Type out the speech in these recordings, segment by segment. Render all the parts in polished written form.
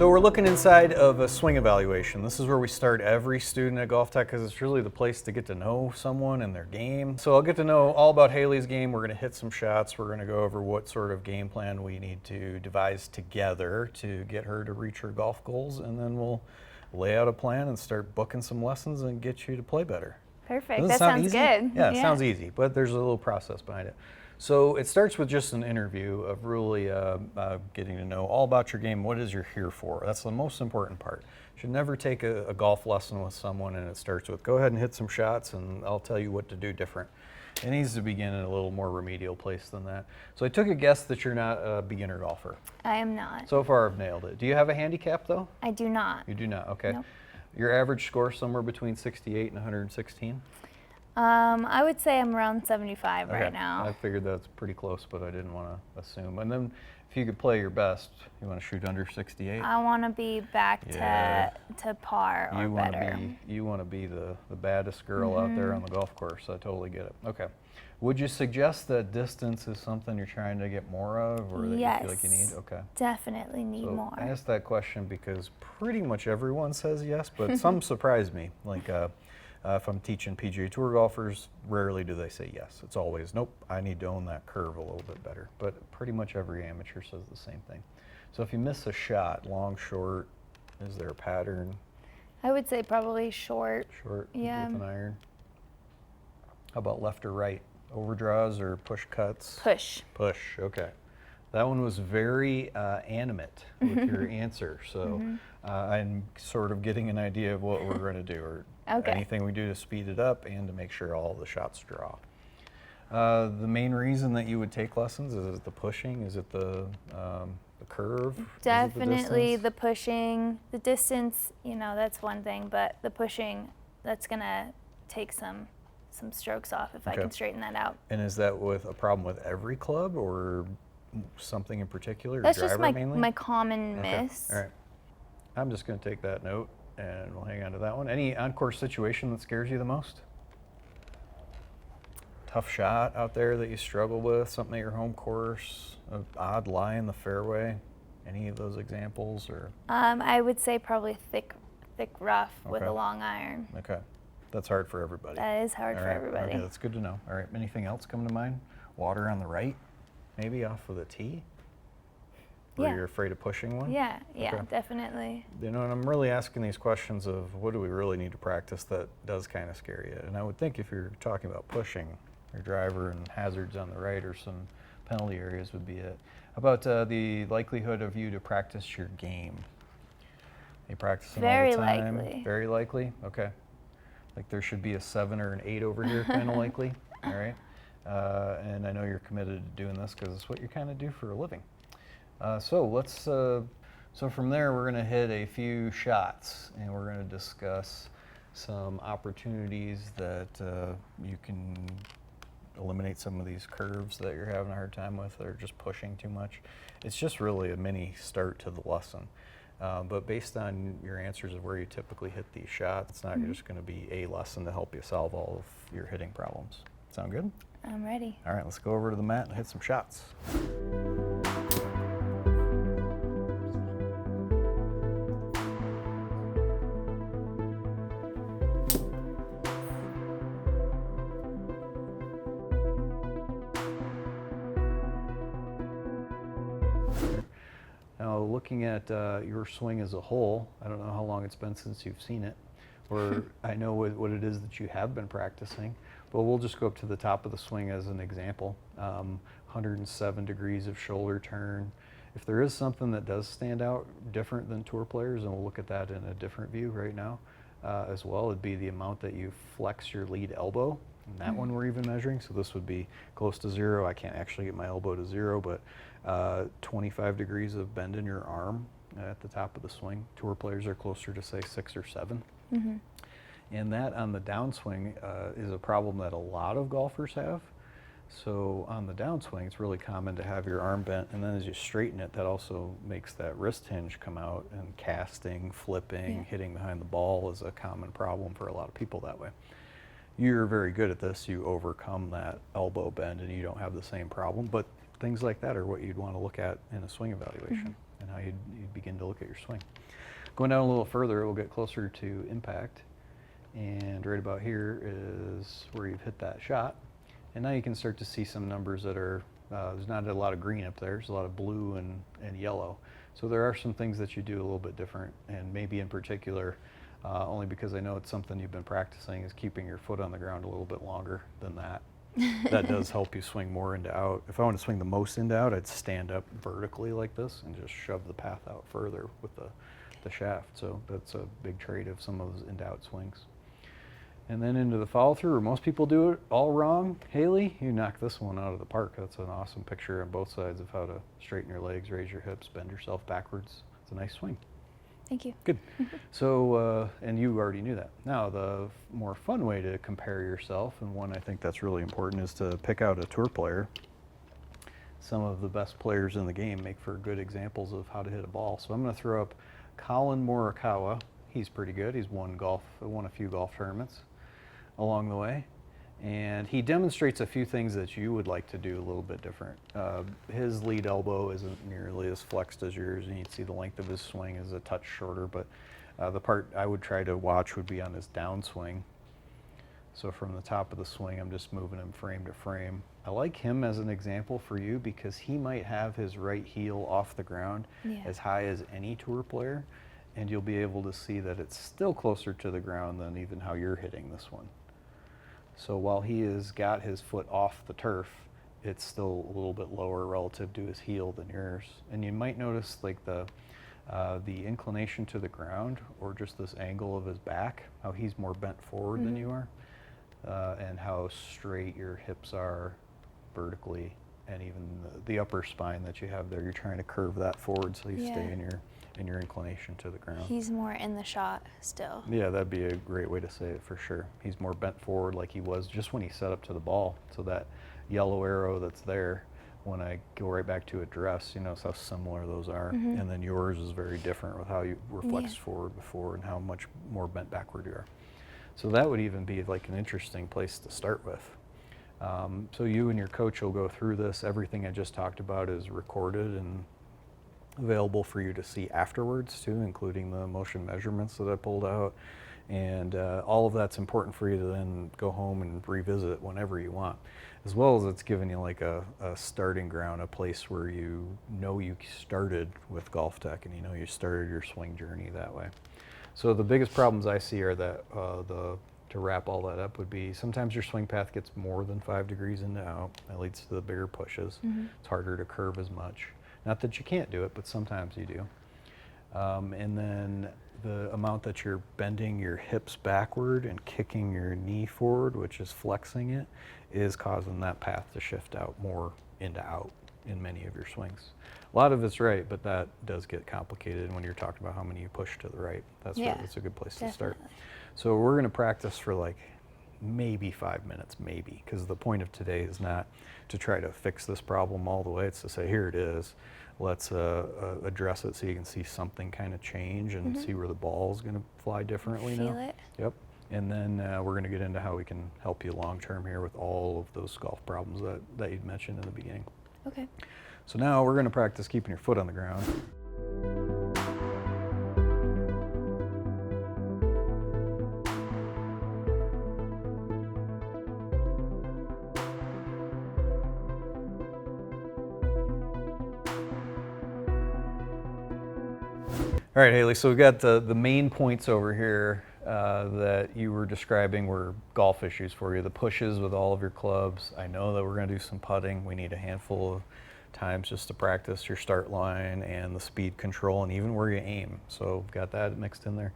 So we're looking inside of a swing evaluation. This is where we start every student at GOLFTEC because it's really the place to get to know someone and their game. So I'll get to know all about Hailey's game. We're going to hit some shots. We're going to go over what sort of game plan we need to devise together to get her to reach her golf goals, and then we'll lay out a plan and start booking some lessons and get you to play better. Perfect. Doesn't That sound sounds easy? good. Yeah, it sounds easy, but there's a little process behind it. So it starts with just an interview of really getting to know all about your game, what it is you're here for. That's the most important part. You should never take a golf lesson with someone and it starts with, go ahead and hit some shots and I'll tell you what to do different. It needs to begin in a little more remedial place than that. So I took a guess that you're not a beginner golfer. I am not. So far I've nailed it. Do you have a handicap though? I do not. You do not, okay. Nope. Your average score somewhere between 68 and 116? I would say I'm around 75 Okay. right now. I figured that's pretty close, but I didn't want to assume. And then if you could play your best, you want to shoot under 68? I want to be back Yeah. to par or better. You want to be the baddest girl out there on the golf course. I totally get it. Okay. Would you suggest that distance is something you're trying to get more of, or that you feel like you need? Okay. Definitely need So more. I asked that question because pretty much everyone says yes, but some surprise me. Like if I'm teaching PGA Tour golfers, rarely do they say yes. It's always, nope, I need to own that curve a little bit better. But pretty much every amateur says the same thing. So if you miss a shot, long, short, is there a pattern? I would say probably short. Short Yeah. with an iron. How about left or right? Overdraws or push cuts? Push. Push, okay. That one was very animate with your answer, so I'm sort of getting an idea of what we're going to do, or anything we do to speed it up and to make sure all the shots draw. The main reason that you would take lessons, is it the pushing? Is it the curve? Definitely the pushing. The distance, that's one thing, but the pushing, that's going to take some strokes off if I can straighten that out. And is that with a problem with every club or something in particular? That's driver just mainly? my common miss. All right. I'm just going to take that note and we'll hang on to that one. Any on-course situation that scares you the most? Tough shot out there that you struggle with, something at your home course, an odd lie in the fairway? Any of those examples? Or I would say probably thick rough with Okay. a long iron. okay. That's hard for everybody. That is hard All for right. everybody. Okay, that's good to know. All right, anything else come to mind? Water on the right, maybe off of the tee? Or Yeah. you're afraid of pushing one? Yeah, Okay. definitely. And I'm really asking these questions of what do we really need to practice that does kind of scare you. And I would think if you're talking about pushing, your driver and hazards on the right or some penalty areas would be it. How about the likelihood of you to practice your game? You practicing Very all the time? likely. Very likely? Okay. Like there should be a 7 or an 8 over here, kind of likely. All right. And I know you're committed to doing this because it's what you kind of do for a living. So from there we're going to hit a few shots and we're going to discuss some opportunities that you can eliminate some of these curves that you're having a hard time with or just pushing too much. It's just really a mini start to the lesson. But based on your answers of where you typically hit these shots, it's not just going to be a lesson to help you solve all of your hitting problems. Sound good? I'm ready. All right, let's go over to the mat and hit some shots. Now, looking at your swing as a whole, I don't know how long it's been since you've seen it, or I know what it is that you have been practicing, but we'll just go up to the top of the swing as an example. 107 degrees of shoulder turn. If there is something that does stand out different than tour players, and we'll look at that in a different view right now as well, it'd be the amount that you flex your lead elbow. And that one we're even measuring, so this would be close to 0. I can't actually get my elbow to 0, but 25 degrees of bend in your arm at the top of the swing. Tour players are closer to say 6 or 7. And that on the downswing is a problem that a lot of golfers have. So on the downswing, it's really common to have your arm bent, and then as you straighten it, that also makes that wrist hinge come out, and casting, flipping, hitting behind the ball is a common problem for a lot of people that way. You're very good at this. You overcome that elbow bend and you don't have the same problem, but things like that are what you'd want to look at in a swing evaluation. and how you'd begin to look at your swing. Going down a little further, we'll get closer to impact. And right about here is where you've hit that shot. And now you can start to see some numbers that are, there's not a lot of green up there, there's a lot of blue and yellow. So there are some things that you do a little bit different, and maybe in particular, only because I know it's something you've been practicing, is keeping your foot on the ground a little bit longer than that. That does help you swing more into out. If I want to swing the most into out, I'd stand up vertically like this and just shove the path out further with the shaft. So that's a big trait of some of those into out swings. And then into the follow through, where most people do it all wrong. Haley, you knocked this one out of the park. That's an awesome picture on both sides of how to straighten your legs, raise your hips, bend yourself backwards. It's a nice swing. Thank you. Good. So, and you already knew that. Now, the more fun way to compare yourself, and one I think that's really important, is to pick out a tour player. Some of the best players in the game make for good examples of how to hit a ball. So I'm going to throw up Colin Morikawa. He's pretty good. He's won a few golf tournaments along the way. And he demonstrates a few things that you would like to do a little bit different. His lead elbow isn't nearly as flexed as yours, and you'd see the length of his swing is a touch shorter, but the part I would try to watch would be on his downswing. So from the top of the swing, I'm just moving him frame to frame. I like him as an example for you because he might have his right heel off the ground as high as any tour player, and you'll be able to see that it's still closer to the ground than even how you're hitting this one. So while he has got his foot off the turf, it's still a little bit lower relative to his heel than yours. And you might notice like the inclination to the ground, or just this angle of his back, how he's more bent forward than you are, and how straight your hips are vertically, and even the upper spine that you have there. You're trying to curve that forward so you stay in your inclination to the ground. He's more in the shot still. Yeah, that'd be a great way to say it for sure. He's more bent forward like he was just when he set up to the ball. So that yellow arrow that's there, when I go right back to address, you notice how similar those are. And then yours is very different with how you were flexed forward before and how much more bent backward you are. So that would even be like an interesting place to start with. So you and your coach will go through this. Everything I just talked about is recorded and available for you to see afterwards too, including the motion measurements that I pulled out. And all of that's important for you to then go home and revisit whenever you want, as well as it's giving you like a starting ground, a place where you know you started with GOLFTEC and you know you started your swing journey that way. So the biggest problems I see are that to wrap all that up would be sometimes your swing path gets more than 5 degrees into out. That leads to the bigger pushes. It's harder to curve as much. Not that you can't do it, but sometimes you do. And then the amount that you're bending your hips backward and kicking your knee forward, which is flexing it, is causing that path to shift out more into out in many of your swings. A lot of it's right, but that does get complicated when you're talking about how many you push to the right. That's a good place to start. So we're going to practice for like maybe 5 minutes, because the point of today is not to try to fix this problem all the way. It's to say, here it is. Let's address it so you can see something kind of change and see where the ball is going to fly differently now. Feel it. Yep. And then we're going to get into how we can help you long term here with all of those golf problems that you'd mentioned in the beginning. Okay. So now we're going to practice keeping your foot on the ground. All right, Haley, so we've got the main points over here that you were describing were golf issues for you. The pushes with all of your clubs. I know that we're going to do some putting. We need a handful of times just to practice your start line and the speed control and even where you aim. So we've got that mixed in there.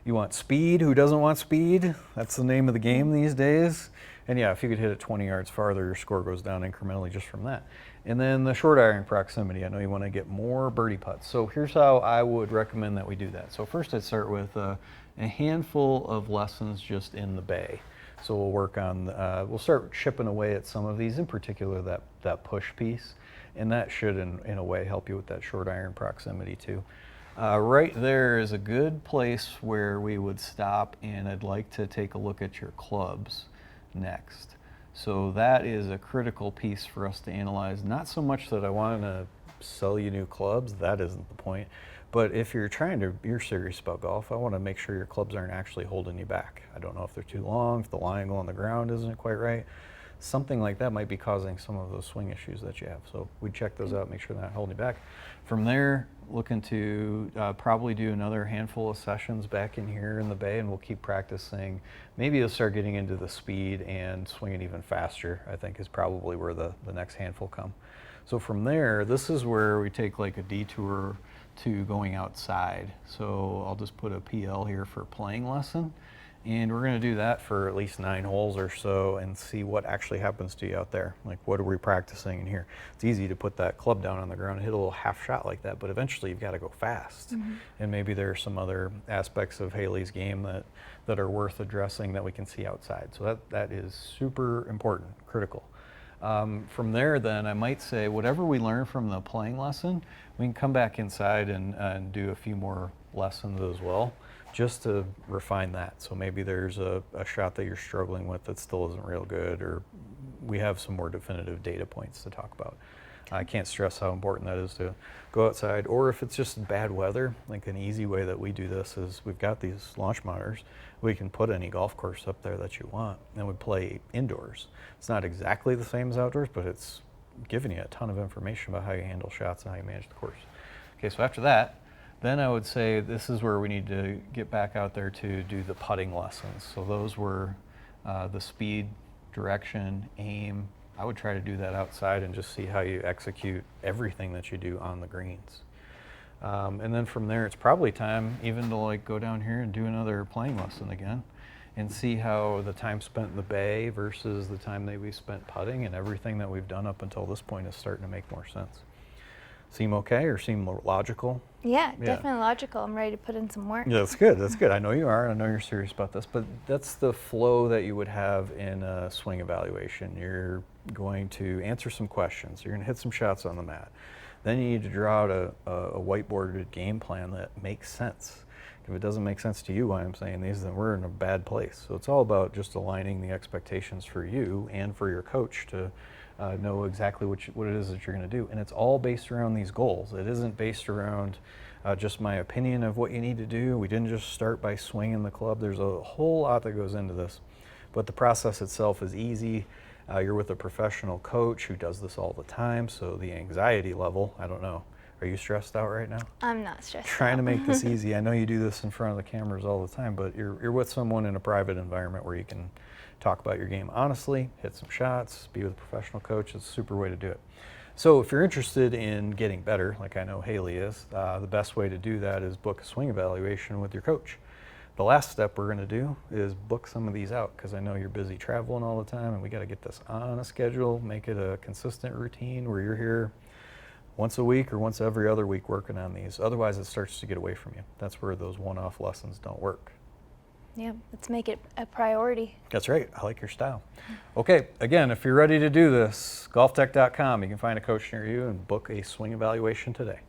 You want speed. Who doesn't want speed? That's the name of the game these days. And yeah, if you could hit it 20 yards farther, your score goes down incrementally just from that. And then the short iron proximity. I know you want to get more birdie putts. So here's how I would recommend that we do that. So first I'd start with a handful of lessons just in the bay. So we'll work on, we'll start chipping away at some of these, in particular that push piece. And that should in a way help you with that short iron proximity too. Right there is a good place where we would stop, and I'd like to take a look at your clubs next. So that is a critical piece for us to analyze. Not so much that I want to sell you new clubs. That isn't the point. But if you're serious about golf, I want to make sure your clubs aren't actually holding you back. I don't know if they're too long, if the lie angle on the ground isn't quite right. Something like that might be causing some of those swing issues that you have. So we check those out, make sure they're not holding you back. From there, looking to probably do another handful of sessions back in here in the bay, and we'll keep practicing. Maybe you'll start getting into the speed and swinging even faster, I think is probably where the next handful come. So from there, this is where we take like a detour to going outside. So I'll just put a PL here for playing lesson. And we're going to do that for at least 9 holes or so and see what actually happens to you out there. Like, what are we practicing in here? It's easy to put that club down on the ground and hit a little half shot like that, but eventually you've got to go fast. And maybe there are some other aspects of Hailey's game that are worth addressing that we can see outside. So that is super important, critical. From there then, I might say whatever we learn from the playing lesson, we can come back inside and do a few more lessons as well, just to refine that. So maybe there's a shot that you're struggling with that still isn't real good, or we have some more definitive data points to talk about. I can't stress how important that is to go outside, or if it's just bad weather, like an easy way that we do this is we've got these launch monitors. We can put any golf course up there that you want, and we play indoors. It's not exactly the same as outdoors, but it's giving you a ton of information about how you handle shots and how you manage the course. Okay, so after that, then I would say this is where we need to get back out there to do the putting lessons. So those were the speed, direction, aim. I would try to do that outside and just see how you execute everything that you do on the greens. And then from there, it's probably time even to like go down here and do another playing lesson again and see how the time spent in the bay versus the time that we spent putting and everything that we've done up until this point is starting to make more sense. Seem okay or seem logical? Yeah, definitely logical. I'm ready to put in some work. Yeah, that's good. That's good. I know you are. I know you're serious about this, but that's the flow that you would have in a swing evaluation. You're going to answer some questions. You're going to hit some shots on the mat. Then you need to draw out a whiteboarded game plan that makes sense. If it doesn't make sense to you why I'm saying these, then we're in a bad place. So it's all about just aligning the expectations for you and for your coach to know exactly what it is that you're going to do. And it's all based around these goals. It isn't based around just my opinion of what you need to do. We didn't just start by swinging the club. There's a whole lot that goes into this. But the process itself is easy. You're with a professional coach who does this all the time, so the anxiety level, I don't know. Are you stressed out right now? I'm not stressed Trying out. to make this easy. I know you do this in front of the cameras all the time, but you're with someone in a private environment where you can talk about your game honestly, hit some shots, be with a professional coach. It's a super way to do it. So if you're interested in getting better, like I know Hailey is, the best way to do that is book a swing evaluation with your coach. The last step we're going to do is book some of these out because I know you're busy traveling all the time and we got to get this on a schedule, make it a consistent routine where you're here once a week or once every other week working on these. Otherwise, it starts to get away from you. That's where those one-off lessons don't work. Yeah, let's make it a priority. That's right. I like your style. Okay, again, if you're ready to do this, golftech.com. You can find a coach near you and book a swing evaluation today.